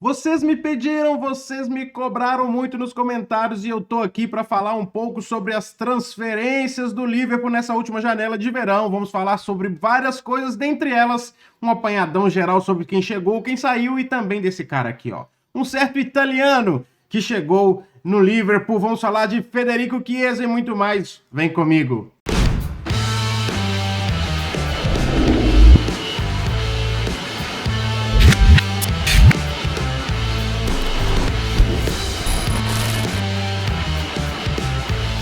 Vocês me pediram, vocês me cobraram muito nos comentários e eu tô aqui para falar um pouco sobre as transferências do Liverpool nessa última janela de verão. Vamos falar sobre várias coisas, dentre elas um apanhadão geral sobre quem chegou, quem saiu e também desse cara aqui, ó. Um certo italiano que chegou no Liverpool. Vamos falar de Federico Chiesa e muito mais. Vem comigo.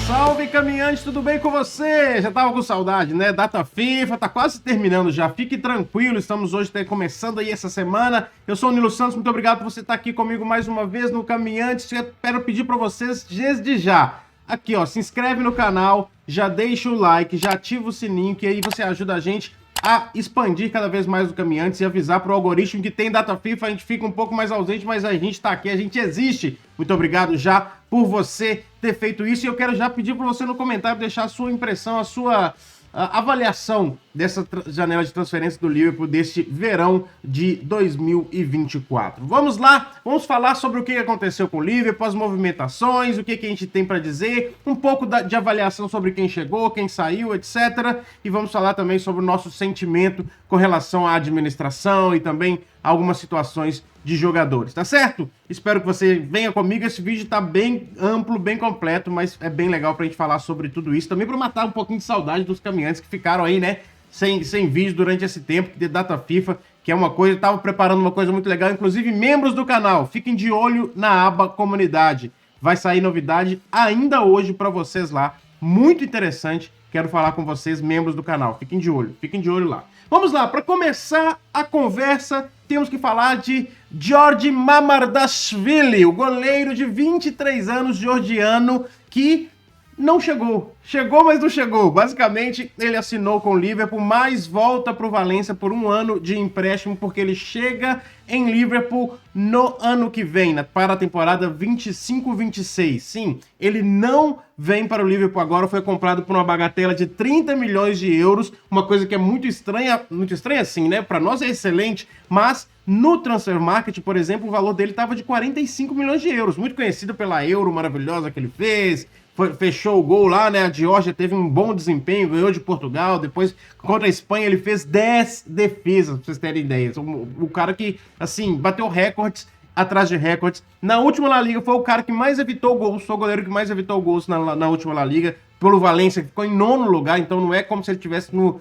Salve, caminhante, tudo bem com você? Já tava com saudade, né? Data FIFA, tá quase terminando já. Fique tranquilo, estamos hoje começando aí essa semana. Eu sou o Nilo Santos, muito obrigado por você estar aqui comigo mais uma vez no Caminhante. Eu quero pedir para vocês desde já. Aqui, ó, se inscreve no canal, já deixa o like, já ativa o sininho, que aí você ajuda a gente a expandir cada vez mais o Caminhantes e avisar para o algoritmo que tem data FIFA. A gente fica um pouco mais ausente, mas a gente está aqui, a gente existe. Muito obrigado já por você ter feito isso. E eu quero já pedir para você no comentário deixar a sua impressão, a sua avaliação dessa janela de transferência do Liverpool deste verão de 2024. Vamos lá, vamos falar sobre o que aconteceu com o Liverpool, as movimentações, o que a gente tem para dizer, um pouco de avaliação sobre quem chegou, quem saiu, etc. E vamos falar também sobre o nosso sentimento com relação à administração e também algumas situações de jogadores, tá certo? Espero que você venha comigo. Esse vídeo tá bem amplo, bem completo, mas é bem legal pra gente falar sobre tudo isso, também pra matar um pouquinho de saudade dos caminhantes que ficaram aí, né, sem vídeo durante esse tempo de data FIFA, que é uma coisa, eu tava preparando uma coisa muito legal, inclusive membros do canal, fiquem de olho na aba comunidade, vai sair novidade ainda hoje pra vocês lá, muito interessante, quero falar com vocês, membros do canal, fiquem de olho lá. Vamos lá, para começar a conversa, temos que falar de George Mamardashvili, o goleiro de 23 anos georgiano que não chegou. Chegou, mas não chegou. Basicamente, ele assinou com o Liverpool, mas volta para o Valência por um ano de empréstimo, porque ele chega em Liverpool no ano que vem, para a temporada 25-26. Sim, ele não vem para o Liverpool agora, foi comprado por uma bagatela de 30 milhões de euros, uma coisa que é muito estranha assim, né? Para nós é excelente, mas no Transfer Market, por exemplo, o valor dele estava de 45 milhões de euros, muito conhecido pela Euro maravilhosa que ele fez, fechou o gol lá, né? A Geórgia teve um bom desempenho, ganhou de Portugal, depois contra a Espanha ele fez 10 defesas, pra vocês terem ideia. O cara que, assim, bateu recordes atrás de recordes. Na última La Liga foi o cara que mais evitou gols, foi o goleiro que mais evitou gols na última La Liga, pelo Valência, que ficou em 9º lugar, então não é como se ele estivesse no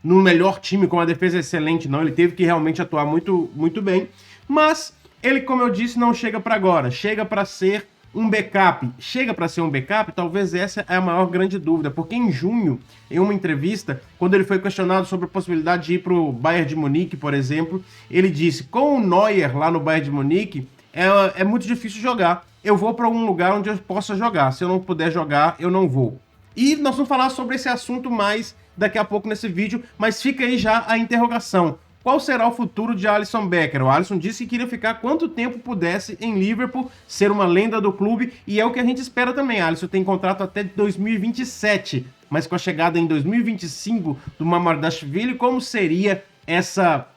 melhor time, com uma defesa excelente, não. Ele teve que realmente atuar muito, muito bem, mas ele, como eu disse, não chega para agora, chega para ser um backup. Chega para ser um backup? Talvez essa é a maior grande dúvida, porque em junho, em uma entrevista, quando ele foi questionado sobre a possibilidade de ir para o Bayern de Munique, por exemplo, ele disse, com o Neuer lá no Bayern de Munique, é muito difícil jogar. Eu vou para um lugar onde eu possa jogar. Se eu não puder jogar, eu não vou. E nós vamos falar sobre esse assunto mais daqui a pouco nesse vídeo, mas fica aí já a interrogação. Qual será o futuro de Alisson Becker? O Alisson disse que queria ficar quanto tempo pudesse em Liverpool, ser uma lenda do clube, e é o que a gente espera também. Alisson tem contrato até 2027, mas com a chegada em 2025 do Mamardashvili, como seria essa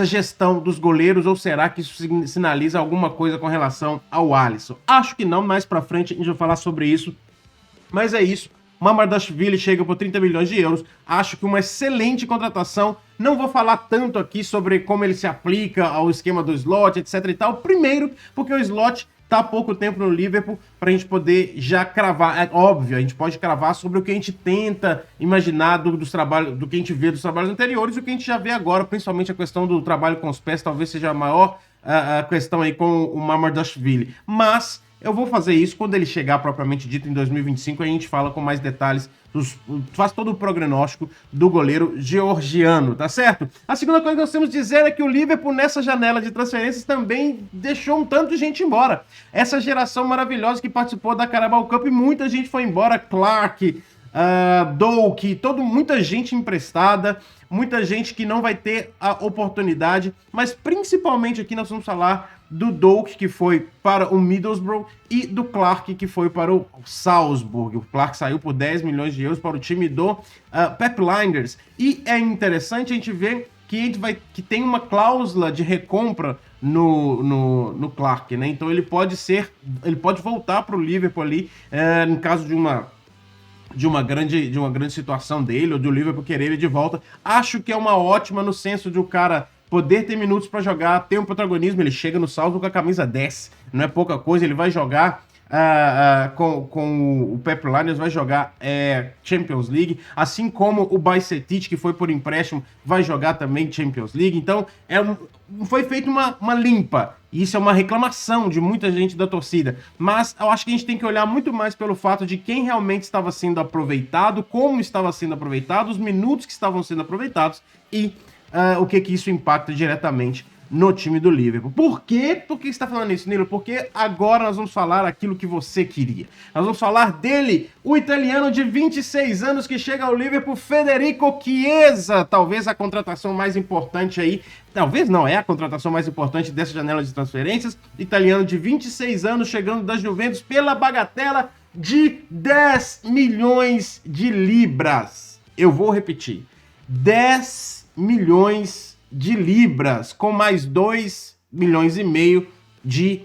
gestão dos goleiros, ou será que isso sinaliza alguma coisa com relação ao Alisson? Acho que não, mais pra frente a gente vai falar sobre isso, mas é isso. Mamardashvili chega por 30 milhões de euros, acho que uma excelente contratação. Não vou falar tanto aqui sobre como ele se aplica ao esquema do Slot, etc e tal. Primeiro, porque o Slot tá há pouco tempo no Liverpool para a gente poder já cravar. É óbvio, a gente pode cravar sobre o que a gente tenta imaginar dos trabalhos, do que a gente vê dos trabalhos anteriores e o que a gente já vê agora, principalmente a questão do trabalho com os pés, talvez seja a maior questão aí com o Mamardashvili. Mas eu vou fazer isso quando ele chegar propriamente dito em 2025, a gente fala com mais detalhes, faz todo o prognóstico do goleiro georgiano, tá certo? A segunda coisa que nós temos que dizer é que o Liverpool nessa janela de transferências também deixou um tanto de gente embora. Essa geração maravilhosa que participou da Carabao Cup, muita gente foi embora, Clark, Doak, muita gente emprestada, muita gente que não vai ter a oportunidade, mas principalmente aqui nós vamos falar do Doak, que foi para o Middlesbrough, e do Clark, que foi para o Salzburg. O Clark saiu por 10 milhões de euros para o time do Pep Lijnders. E é interessante a gente ver que tem uma cláusula de recompra no Clark, né? Então ele pode voltar para o Liverpool ali, no caso de uma grande situação dele, ou do Liverpool querer ele de volta. Acho que é uma ótima no senso de o cara poder ter minutos para jogar, ter um protagonismo. Ele chega no saldo com a camisa 10, não é pouca coisa. Ele vai jogar com o Pep Linders, vai jogar Champions League, assim como o Bajcetic, que foi por empréstimo, vai jogar também Champions League. Então foi feita uma limpa. Isso é uma reclamação de muita gente da torcida, mas eu acho que a gente tem que olhar muito mais pelo fato de quem realmente estava sendo aproveitado, como estava sendo aproveitado, os minutos que estavam sendo aproveitados e o que isso impacta diretamente no time do Liverpool. Por quê? Por que você está falando isso, Nilo? Porque agora nós vamos falar aquilo que você queria. Nós vamos falar dele, o italiano de 26 anos que chega ao Liverpool, Federico Chiesa, talvez a contratação mais importante aí, talvez não, é a contratação mais importante dessa janela de transferências, italiano de 26 anos chegando da Juventus pela bagatela de 10 milhões de libras. Eu vou repetir, 10 milhões de libras, com mais 2 milhões e meio de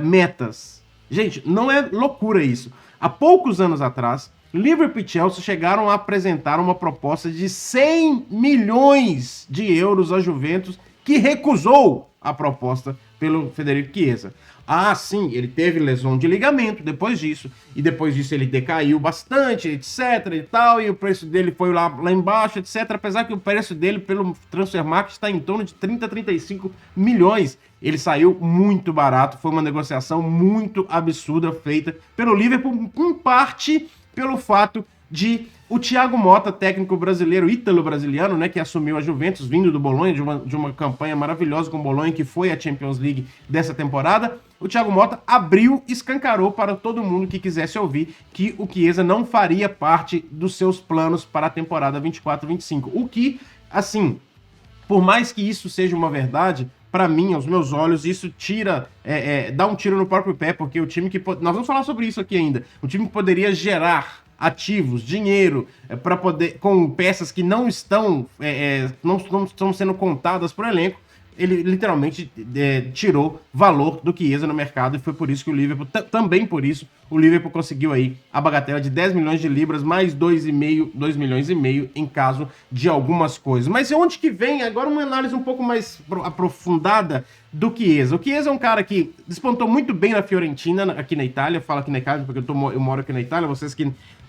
metas. Gente, não é loucura isso. Há poucos anos atrás, Liverpool e Chelsea chegaram a apresentar uma proposta de 100 milhões de euros à Juventus, que recusou a proposta pelo Federico Chiesa. Ah, sim, ele teve lesão de ligamento depois disso, e depois disso ele decaiu bastante, etc e tal, e o preço dele foi lá embaixo, etc, apesar que o preço dele pelo Transfermarkt está em torno de 30 a 35 milhões. Ele saiu muito barato, foi uma negociação muito absurda feita pelo Liverpool, em parte pelo fato de o Thiago Motta, técnico brasileiro, ítalo-brasiliano, né, que assumiu a Juventus, vindo do Bolonha, de uma campanha maravilhosa com o Bolonha, que foi a Champions League dessa temporada. O Thiago Motta escancarou para todo mundo que quisesse ouvir que o Chiesa não faria parte dos seus planos para a temporada 24-25. O que, assim, por mais que isso seja uma verdade, para mim, aos meus olhos, isso dá um tiro no próprio pé, porque o time que... Nós vamos falar sobre isso aqui ainda. O time que poderia gerar ativos, dinheiro, para poder, com peças que não estão sendo contadas por elenco, ele literalmente tirou valor do Chiesa no mercado, e foi por isso que o Liverpool, também por isso, o Liverpool conseguiu aí a bagatela de 10 milhões de libras, mais 2 milhões e meio em caso de algumas coisas. Mas onde que vem agora uma análise um pouco mais aprofundada do Chiesa? O Chiesa é um cara que despontou muito bem na Fiorentina, aqui na Itália. Falo aqui na Itália porque eu moro aqui na Itália.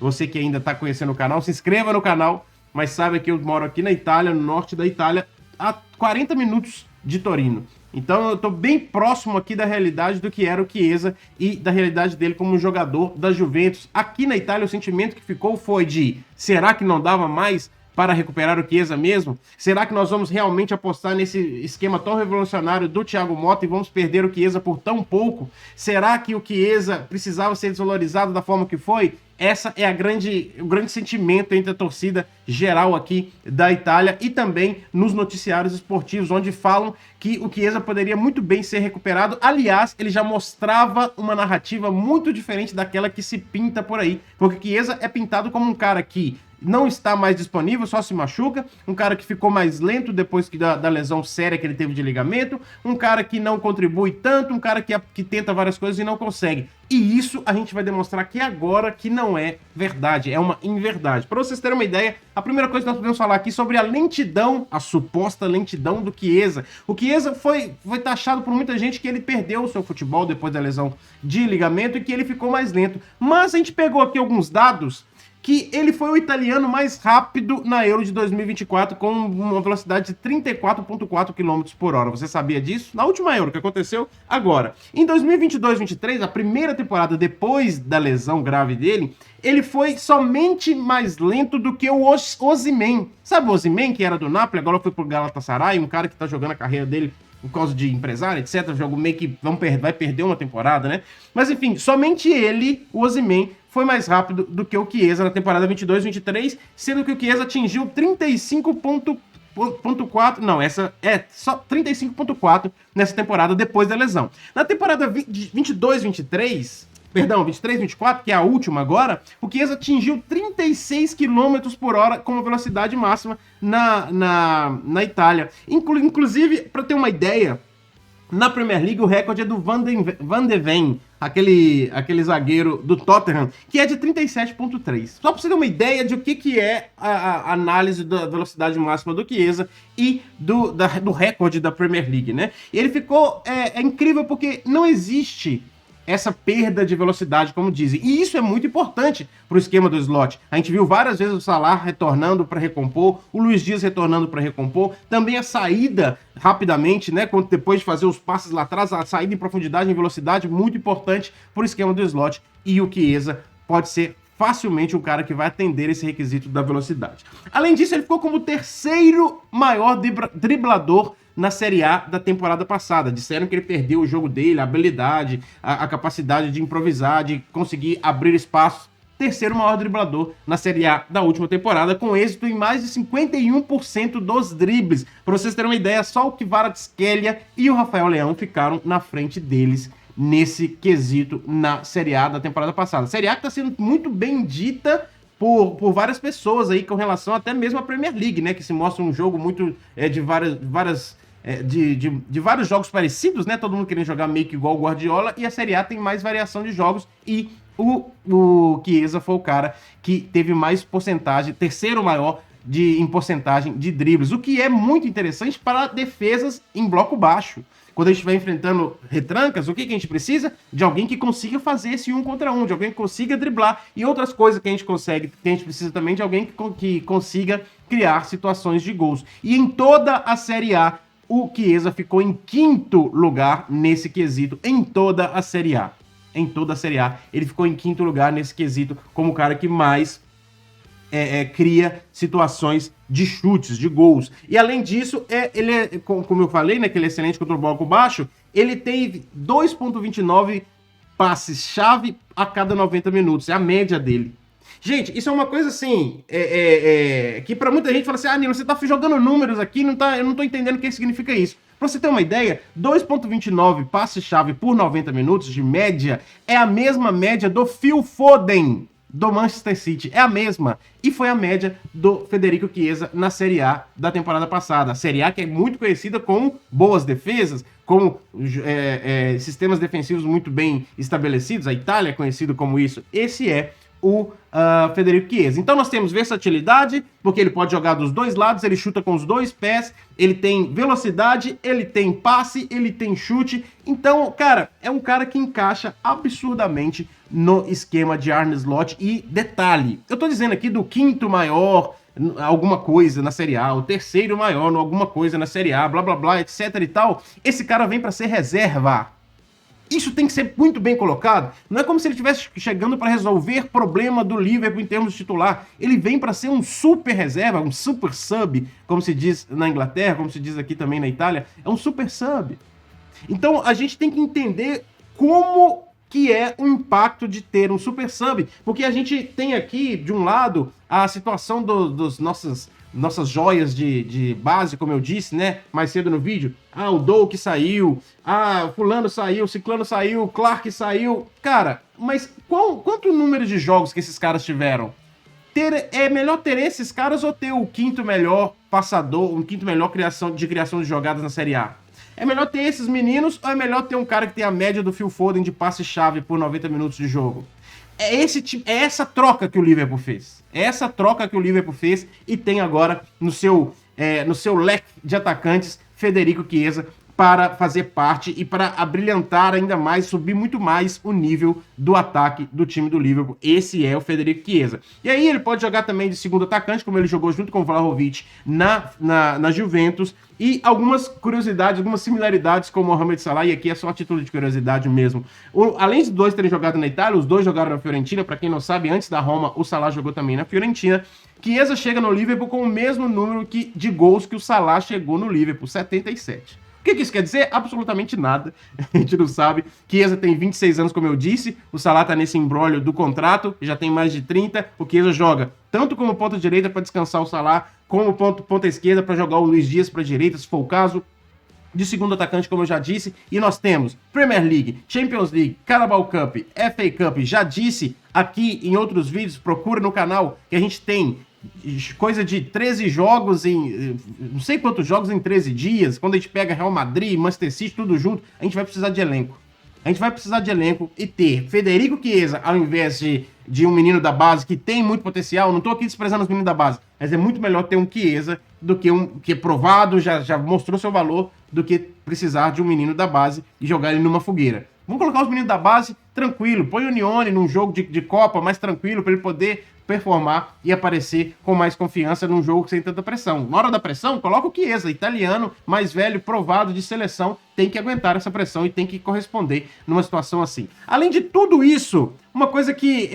Você que ainda está conhecendo o canal, se inscreva no canal, mas saiba que eu moro aqui na Itália, no norte da Itália, a 40 minutos de Torino. Então eu tô bem próximo aqui da realidade do que era o Chiesa e da realidade dele como jogador da Juventus. Aqui na Itália o sentimento que ficou foi de: será que não dava mais para recuperar o Chiesa mesmo? Será que nós vamos realmente apostar nesse esquema tão revolucionário do Thiago Motta e vamos perder o Chiesa por tão pouco? Será que o Chiesa precisava ser desvalorizado da forma que foi? Essa é o grande sentimento entre a torcida geral aqui da Itália e também nos noticiários esportivos, onde falam que o Chiesa poderia muito bem ser recuperado. Aliás, ele já mostrava uma narrativa muito diferente daquela que se pinta por aí, porque o Chiesa é pintado como um cara que não está mais disponível, só se machuca, um cara que ficou mais lento depois da lesão séria que ele teve de ligamento, um cara que não contribui tanto, um cara que tenta várias coisas e não consegue. E isso a gente vai demonstrar aqui agora que não é verdade, é uma inverdade. Para vocês terem uma ideia, a primeira coisa que nós podemos falar aqui sobre a lentidão, a suposta lentidão do Chiesa. O Chiesa foi taxado por muita gente que ele perdeu o seu futebol depois da lesão de ligamento e que ele ficou mais lento. Mas a gente pegou aqui alguns dados que ele foi o italiano mais rápido na Euro de 2024, com uma velocidade de 34,4 km por hora. Você sabia disso? Na última Euro, que aconteceu agora. Em 2022-23, a primeira temporada depois da lesão grave dele, ele foi somente mais lento do que o Osimhen. Sabe o Osimhen, que era do Napoli, agora foi pro Galatasaray, um cara que tá jogando a carreira dele por causa de empresário, etc. Jogo meio que vai perder uma temporada, né? Mas enfim, somente ele, o Osimhen, foi mais rápido do que o Chiesa na temporada 22-23, sendo que o Chiesa atingiu 35,4, não, essa é só 35,4 nessa temporada depois da lesão. Na temporada 22-23, perdão, 23, 24, que é a última agora, o Chiesa atingiu 36 km por hora como velocidade máxima na Itália. Inclusive, para ter uma ideia, na Premier League o recorde é do Van de Ven, aquele zagueiro do Tottenham, que é de 37,3. Só para você ter uma ideia de o que é a análise da velocidade máxima do Chiesa e do recorde da Premier League, né? E ele ficou... É incrível porque não existe essa perda de velocidade, como dizem. E isso é muito importante para o esquema do slot. A gente viu várias vezes o Salah retornando para recompor, o Luiz Dias retornando para recompor, também a saída rapidamente, né, depois de fazer os passes lá atrás, a saída em profundidade, em velocidade, muito importante para o esquema do slot. E o Chiesa pode ser facilmente um cara que vai atender esse requisito da velocidade. Além disso, ele ficou como o terceiro maior driblador na Série A da temporada passada. Disseram que ele perdeu o jogo dele, a habilidade, a capacidade de improvisar, de conseguir abrir espaços. Terceiro maior driblador na Série A da última temporada, com êxito em mais de 51% dos dribles. Para vocês terem uma ideia, só o Kvaratskhelia e o Rafael Leão ficaram na frente deles nesse quesito na Série A da temporada passada. Série A que está sendo muito bem dita por várias pessoas aí, com relação até mesmo à Premier League, né? Que se mostra um jogo muito de vários jogos parecidos, né? Todo mundo querendo jogar meio que igual o Guardiola, e a Série A tem mais variação de jogos, e o Chiesa foi o cara que teve mais porcentagem, terceiro maior em porcentagem de dribles, o que é muito interessante para defesas em bloco baixo. Quando a gente vai enfrentando retrancas, o que a gente precisa? De alguém que consiga fazer esse 1 contra 1, de alguém que consiga driblar, e outras coisas que a gente precisa também de alguém que consiga criar situações de gols. E em toda a Série A, o Chiesa ficou em quinto lugar nesse quesito, em toda a Série A. Em toda a Série A, ele ficou em quinto lugar nesse quesito, como o cara que mais cria situações de chutes, de gols. E além disso, como eu falei, né, que ele é excelente contra o bloco baixo, ele teve 2,29 passes-chave a cada 90 minutos. É a média dele. Gente, isso é uma coisa assim, que pra muita gente fala assim, Nilo, você tá jogando números aqui, eu não tô entendendo o que significa isso. Pra você ter uma ideia, 2,29 passes-chave por 90 minutos de média é a mesma média do Phil Foden, do Manchester City, é a mesma, e foi a média do Federico Chiesa na Série A da temporada passada. A Série A que é muito conhecida como boas defesas, como sistemas defensivos muito bem estabelecidos, a Itália é conhecido como isso. Esse é o Federico Chiesa. Então nós temos versatilidade, porque ele pode jogar dos dois lados, ele chuta com os dois pés, ele tem velocidade, ele tem passe, ele tem chute. Então, cara, é um cara que encaixa absurdamente no esquema de Arne Slot. E detalhe, eu tô dizendo aqui do quinto maior alguma coisa na Série A, o terceiro maior no alguma coisa na Série A, blá blá blá, etc e tal. Esse cara vem para ser reserva. Isso tem que ser muito bem colocado. Não é como se ele estivesse chegando para resolver problema do Liverpool em termos de titular. Ele vem para ser um super reserva, um super sub, como se diz na Inglaterra, como se diz aqui também na Itália. É um super sub. Então a gente tem que entender como que é o impacto de ter um super sub. Porque a gente tem aqui, de um lado, a situação dos nossas joias de base, como eu disse, né, mais cedo no vídeo. O Doak saiu, fulano saiu, ciclano saiu, Clark saiu. Cara, mas quanto número de jogos que esses caras tiveram? É melhor ter esses caras ou ter o quinto melhor passador, o quinto melhor criação de jogadas na Série A? É melhor ter esses meninos ou é melhor ter um cara que tem a média do Phil Foden de passe-chave por 90 minutos de jogo? É essa troca que o Liverpool fez. É essa troca que o Liverpool fez e tem agora no seu leque de atacantes Federico Chiesa para fazer parte e para abrilhantar ainda mais, subir muito mais o nível do ataque do time do Liverpool. Esse é o Federico Chiesa. E aí ele pode jogar também de segundo atacante, como ele jogou junto com o Vlahovic na Juventus. E algumas curiosidades, algumas similaridades com o Mohamed Salah, e aqui é só a título de curiosidade mesmo. Além de dois terem jogado na Itália, os dois jogaram na Fiorentina. Para quem não sabe, antes da Roma, o Salah jogou também na Fiorentina. Chiesa chega no Liverpool com o mesmo número de gols que o Salah chegou no Liverpool, 77. O que isso quer dizer? Absolutamente nada. A gente não sabe. Chiesa tem 26 anos, como eu disse. O Salah tá nesse imbróglio do contrato, já tem mais de 30. O Chiesa joga tanto como ponta direita para descansar o Salah, como ponta esquerda para jogar o Luiz Dias para direita, se for o caso. de segundo atacante, como eu já disse, e nós temos Premier League, Champions League, Carabao Cup, FA Cup, já disse aqui em outros vídeos, procura no canal que a gente tem coisa de 13 jogos em, não sei quantos jogos em 13 dias, quando a gente pega Real Madrid, Manchester City, tudo junto, a gente vai precisar de elenco. A gente vai precisar de elenco e ter Federico Chiesa, ao invés de um menino da base que tem muito potencial. Não estou aqui desprezando os meninos da base, mas é muito melhor ter um Chiesa do que um que é provado, já mostrou seu valor, do que precisar de um menino da base e jogar ele numa fogueira. Vamos colocar os meninos da base tranquilo, põe o Nione num jogo de Copa mais tranquilo para ele poder performar e aparecer com mais confiança num jogo sem tanta pressão. Na hora da pressão, coloca o Chiesa, italiano, mais velho, provado de seleção, tem que aguentar essa pressão e tem que corresponder numa situação assim. Além de tudo isso, uma coisa que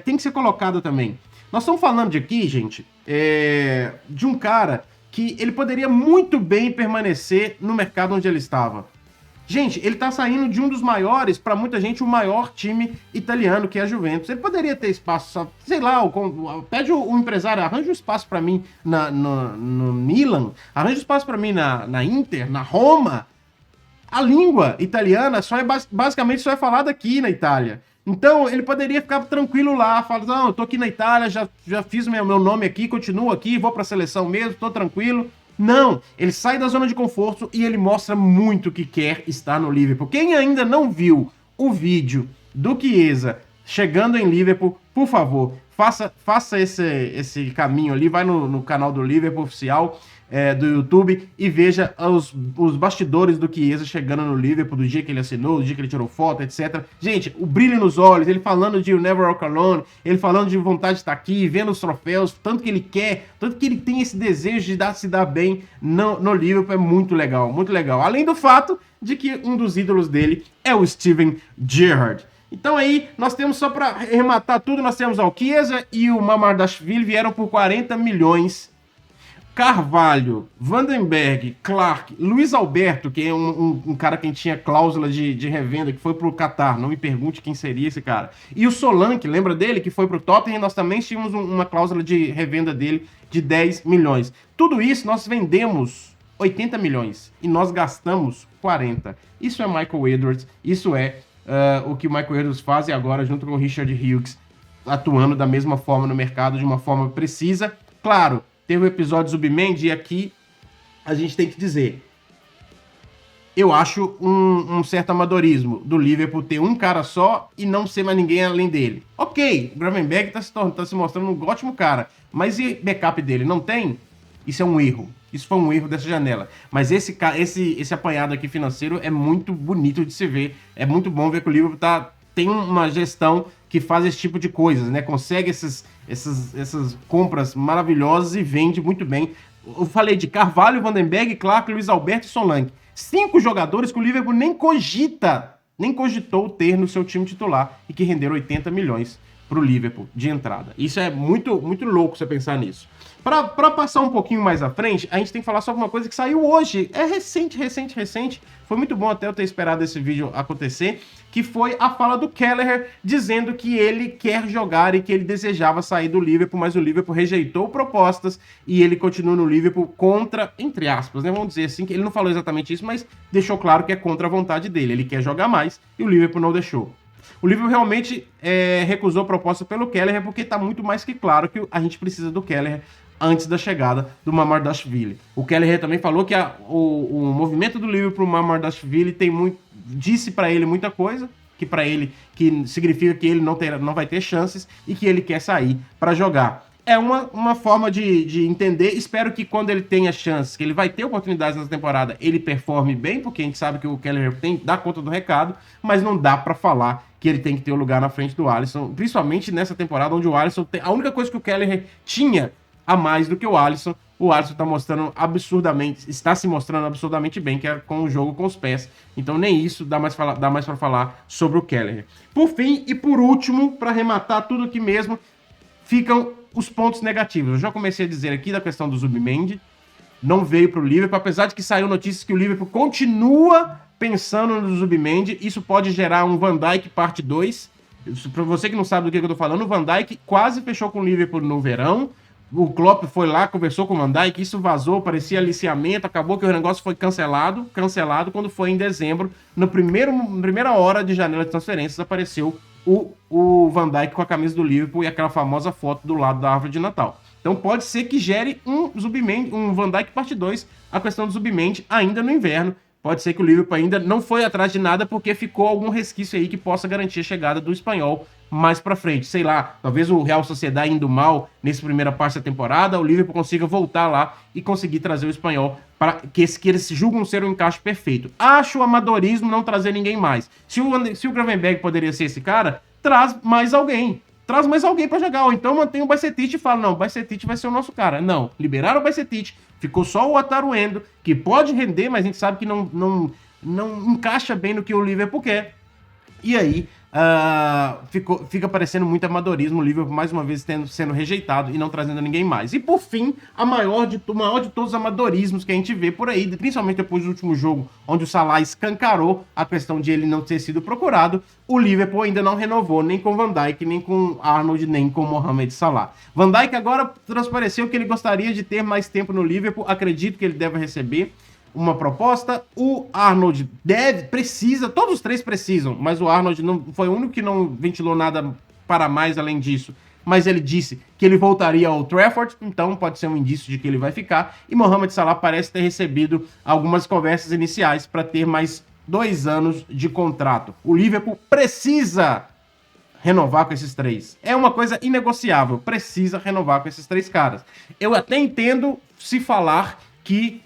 tem que ser colocada também. Nós estamos falando de aqui, gente, de um cara que ele poderia muito bem permanecer no mercado onde ele estava. Gente, ele tá saindo de um dos maiores, para muita gente, o maior time italiano, que é a Juventus. Ele poderia ter espaço, sei lá, pede o empresário, arranja um espaço para mim no Milan, arranja um espaço para mim na Inter, na Roma. A língua italiana basicamente só é falada aqui na Itália. Então, ele poderia ficar tranquilo lá, falar, não, eu tô aqui na Itália, já fiz meu nome aqui, continuo aqui, vou pra seleção mesmo, tô tranquilo. Não, ele sai da zona de conforto e ele mostra muito que quer estar no Liverpool. Quem ainda não viu o vídeo do Chiesa chegando em Liverpool, por favor, faça esse caminho ali, vai no canal do Liverpool oficial, do YouTube, e veja os bastidores do Chiesa chegando no Liverpool, do dia que ele assinou, do dia que ele tirou foto, etc. Gente, o brilho nos olhos, ele falando de Never Walk Alone, ele falando de vontade de estar aqui, vendo os troféus, tanto que ele quer, tanto que ele tem esse desejo de se dar bem no Liverpool, é muito legal, muito legal. Além do fato de que um dos ídolos dele é o Steven Gerrard. Então aí, nós temos, só para arrematar tudo, nós temos o Chiesa e o Mamardashvili vieram por 40 milhões. Carvalho, Vandenberg, Clark, Luiz Alberto, que é um cara que tinha cláusula de revenda, que foi pro Qatar, não me pergunte quem seria esse cara. E o Solanke, lembra dele, que foi pro Tottenham, nós também tínhamos uma cláusula de revenda dele de 10 milhões. Tudo isso nós vendemos 80 milhões e nós gastamos 40. Isso é Michael Edwards, isso é o que o Michael Edwards faz e agora junto com o Richard Hughes, atuando da mesma forma no mercado, de uma forma precisa. Claro, teve o episódio Zubimendi e aqui a gente tem que dizer, eu acho um certo amadorismo do Liverpool ter um cara só e não ser mais ninguém além dele. Ok, o Gravenberg tá se mostrando um ótimo cara, mas e backup dele? Não tem? Isso é um erro. Isso foi um erro dessa janela. Mas esse apanhado aqui financeiro é muito bonito de se ver. É muito bom ver que o Liverpool tem uma gestão que faz esse tipo de coisas, né? Consegue essas compras maravilhosas e vende muito bem. Eu falei de Carvalho, Vandenberg, Clark, Luiz Alberto e Solanke. 5 jogadores que o Liverpool nem cogitou ter no seu time titular e que renderam 80 milhões para o Liverpool de entrada. Isso é muito, muito louco você pensar nisso. Para passar um pouquinho mais à frente, a gente tem que falar sobre uma coisa que saiu hoje. É recente. Foi muito bom até eu ter esperado esse vídeo acontecer, que foi a fala do Kelleher dizendo que ele quer jogar e que ele desejava sair do Liverpool, mas o Liverpool rejeitou propostas e ele continua no Liverpool contra, entre aspas, né? Vamos dizer assim, que ele não falou exatamente isso, mas deixou claro que é contra a vontade dele. Ele quer jogar mais e o Liverpool não deixou. O Liverpool realmente recusou a proposta pelo Kelleher porque está muito mais que claro que a gente precisa do Kelleher antes da chegada do Mamardashvili. O Kelleher também falou que o movimento do Liverpool pro Mamardashvili disse para ele muita coisa, que significa que ele não vai ter chances e que ele quer sair para jogar. É uma forma de entender. Espero que quando ele tenha chances, que ele vai ter oportunidades nessa temporada, ele performe bem, porque a gente sabe que o Kelleher dá conta do recado, mas não dá para falar que ele tem que ter o lugar na frente do Alisson, principalmente nessa temporada onde o Alisson tem... A única coisa que o Kelleher tinha a mais do que o Alisson está se mostrando absurdamente bem, que é com o jogo com os pés. Então nem isso dá mais para falar sobre o Kelleher. Por fim e por último, para arrematar tudo aqui mesmo, ficam os pontos negativos. Eu já comecei a dizer aqui da questão do Zubimendi, não veio para o Liverpool, apesar de que saiu notícias que o Liverpool continua pensando no Zubimendi. Isso pode gerar um Van Dijk parte 2. Para você que não sabe do que eu tô falando, o Van Dijk quase fechou com o Liverpool no verão. o Klopp foi lá, conversou com o Van Dijk, isso vazou, parecia aliciamento, acabou que o negócio foi cancelado quando foi em dezembro, primeira hora de janela de transferências, apareceu o Van Dijk com a camisa do Liverpool e aquela famosa foto do lado da árvore de Natal. Então pode ser que gere um Van Dijk parte 2, a questão do Zubimendi ainda no inverno. Pode ser que o Liverpool ainda não foi atrás de nada porque ficou algum resquício aí que possa garantir a chegada do espanhol mais pra frente. Sei lá, talvez o Real Sociedad indo mal nessa primeira parte da temporada, o Liverpool consiga voltar lá e conseguir trazer o espanhol para que eles julgam ser um encaixe perfeito. Acho amadorismo não trazer ninguém mais. Se o Gravenberch poderia ser esse cara, traz mais alguém. Traz mais alguém pra jogar, ou então mantém o Bajcetic e fala, não, o Bajcetic vai ser o nosso cara. Não, liberaram o Bajcetic, ficou só o Wataru Endo, que pode render, mas a gente sabe que não encaixa bem no que o Liverpool quer. E aí, fica parecendo muito amadorismo, o Liverpool mais uma vez sendo rejeitado e não trazendo ninguém mais. E por fim, o maior de todos os amadorismos que a gente vê por aí, principalmente depois do último jogo, onde o Salah escancarou a questão de ele não ter sido procurado, o Liverpool ainda não renovou nem com Van Dijk, nem com Arnold, nem com Mohamed Salah. Van Dijk agora transpareceu que ele gostaria de ter mais tempo no Liverpool, acredito que ele deve receber uma proposta. O Arnold precisa, todos os três precisam, mas o Arnold não foi o único que não ventilou nada para mais além disso. Mas ele disse que ele voltaria ao Trafford, então pode ser um indício de que ele vai ficar. E Mohamed Salah parece ter recebido algumas conversas iniciais para ter mais 2 anos de contrato. O Liverpool precisa renovar com esses três. É uma coisa inegociável, precisa renovar com esses 3 caras. Eu até entendo se falar que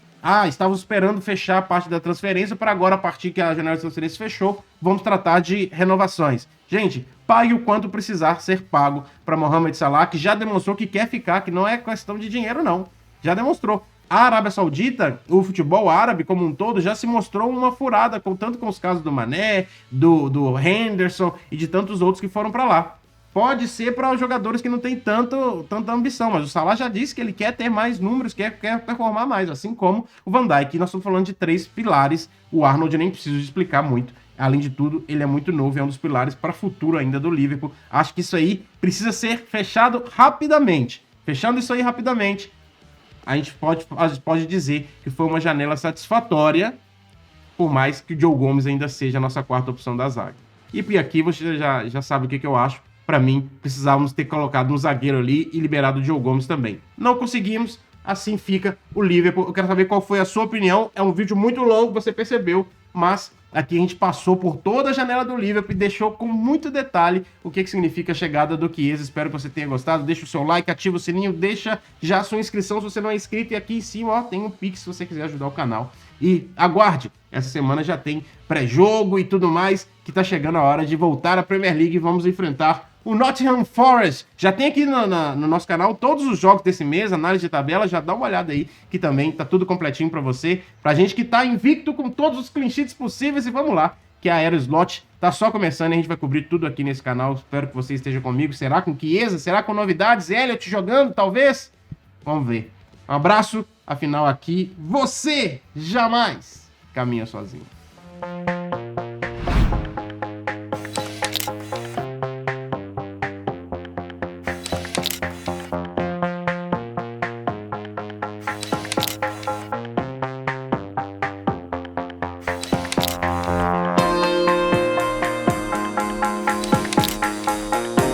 estávamos esperando fechar a parte da transferência para agora, a partir que a janela de transferência fechou, vamos tratar de renovações. Gente, pague o quanto precisar ser pago para Mohamed Salah, que já demonstrou que quer ficar, que não é questão de dinheiro, não. Já demonstrou. A Arábia Saudita, o futebol árabe como um todo, já se mostrou uma furada, tanto com os casos do Mané, do Henderson e de tantos outros que foram para lá. Pode ser para os jogadores que não têm tanta ambição, mas o Salah já disse que ele quer ter mais números, quer performar mais, assim como o Van Dijk. Nós estamos falando de 3 pilares, o Arnold nem preciso explicar muito. Além de tudo, ele é muito novo, é um dos pilares para o futuro ainda do Liverpool. Acho que isso aí precisa ser fechado rapidamente. Fechando isso aí rapidamente, a gente pode dizer que foi uma janela satisfatória, por mais que o Joe Gomes ainda seja a nossa 4ª opção da zaga. E aqui você já sabe o que eu acho. Para mim, precisávamos ter colocado um zagueiro ali e liberado o Joe Gomes também. Não conseguimos, assim fica o Liverpool. Eu quero saber qual foi a sua opinião. É um vídeo muito longo, você percebeu, mas aqui a gente passou por toda a janela do Liverpool e deixou com muito detalhe o que significa a chegada do Chiesa. Espero que você tenha gostado. Deixa o seu like, ativa o sininho, deixa já a sua inscrição se você não é inscrito. E aqui em cima, ó, tem um Pix se você quiser ajudar o canal. E aguarde, essa semana já tem pré-jogo e tudo mais, que tá chegando a hora de voltar à Premier League e vamos enfrentar o Nottingham Forest. Já tem aqui no nosso canal todos os jogos desse mês, análise de tabela, já dá uma olhada aí, que também tá tudo completinho pra você, pra gente que tá invicto com todos os clean sheets possíveis, e vamos lá, que a Aero Slot tá só começando e a gente vai cobrir tudo aqui nesse canal. Espero que você esteja comigo. Será com Chiesa? Será com novidades? Elliot jogando, talvez? Vamos ver. Um abraço, afinal aqui, você jamais caminha sozinho.